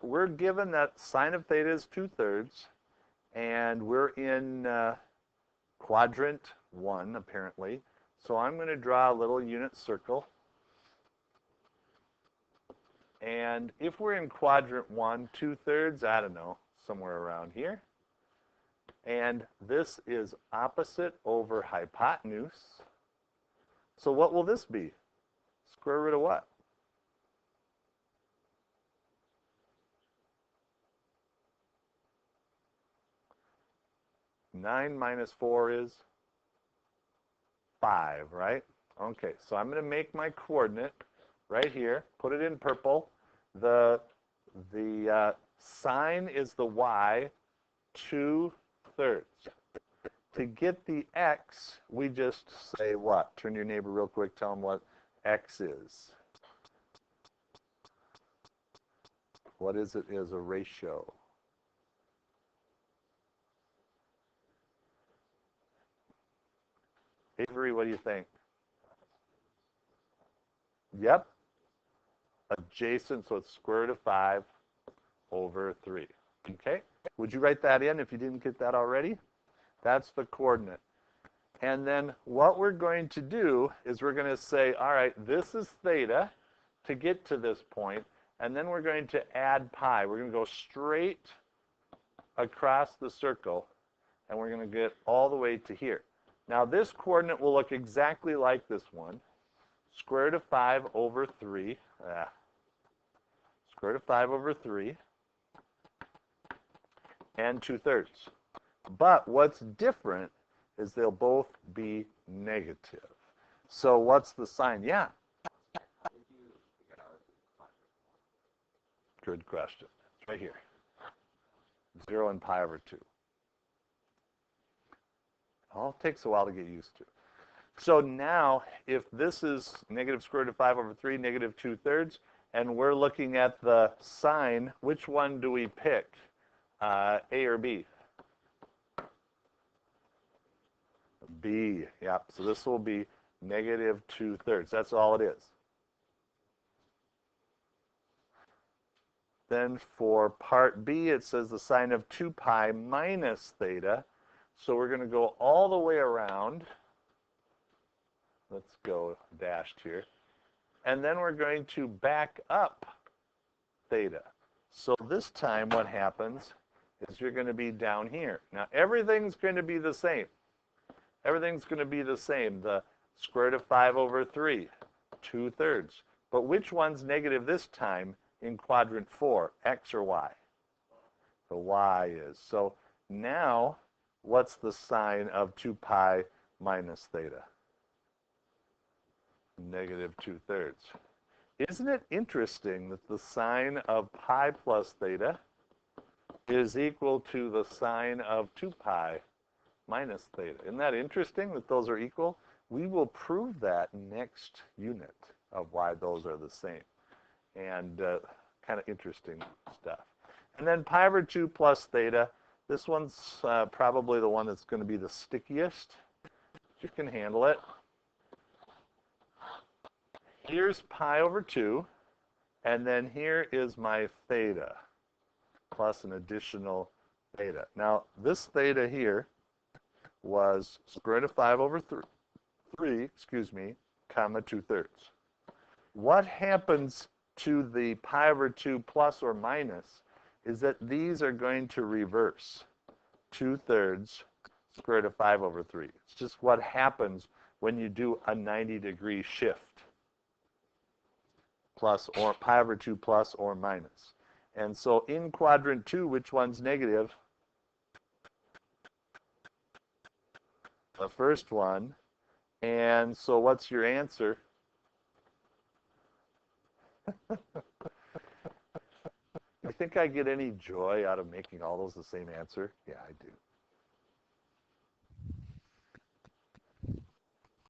we're given that sine of theta is 2/3, and we're in quadrant 1, apparently. So I'm going to draw a little unit circle. And if we're in quadrant 1, 2/3, I don't know, somewhere around here. And this is opposite over hypotenuse. So what will this be? Square root of what? Nine minus 4 is 5, right? Okay, so I'm going to make my coordinate right here, put it in purple. The sine is the y, 2/3. To get the x, we just say what? Turn to your neighbor real quick, tell him what x is. What is it as a ratio? Avery, what do you think? Yep. Adjacent, so it's square root of 5 over 3. Okay? Would you write that in if you didn't get that already? That's the coordinate. And then what we're going to do is we're going to say, all right, this is theta to get to this point, and then we're going to add pi. We're going to go straight across the circle, and we're going to get all the way to here. Now, this coordinate will look exactly like this one. Square root of 5 over 3. Square root of 5 over 3. And 2/3. But what's different is they'll both be negative. So what's the sign? Yeah. Good question. It's right here. 0 and pi over 2. All takes a while to get used to. So now, if this is negative square root of 5 over 3, negative 2/3, and we're looking at the sign, which one do we pick? A or B? B, yep. So this will be negative 2/3. That's all it is. Then for part B, it says the sine of 2 pi minus theta. So we're going to go all the way around. Let's go dashed here. And then we're going to back up theta. So this time what happens is you're going to be down here. Now everything's going to be the same. Everything's going to be the same. The square root of 5 over 3, 2/3. But which one's negative this time in quadrant 4, x or y? The y is. So now, what's the sign of 2 pi minus theta? Negative 2/3. Isn't it interesting that the sine of pi plus theta is equal to the sine of 2 pi minus theta? Isn't that interesting that those are equal? We will prove that next unit of why those are the same. And kind of interesting stuff. And then pi over 2 plus theta. This one's probably the one that's going to be the stickiest. You can handle it. Here's pi over 2, and then here is my theta, plus an additional theta. Now, this theta here was square root of 5 over 3, comma 2/3. What happens to the pi over 2 plus or minus is that these are going to reverse. 2/3 square root of 5 over 3. It's just what happens when you do a 90-degree shift. Plus or pi over 2 plus or minus. And so in quadrant 2, which one's negative? The first one. And so what's your answer? You think I get any joy out of making all those the same answer? Yeah, I do.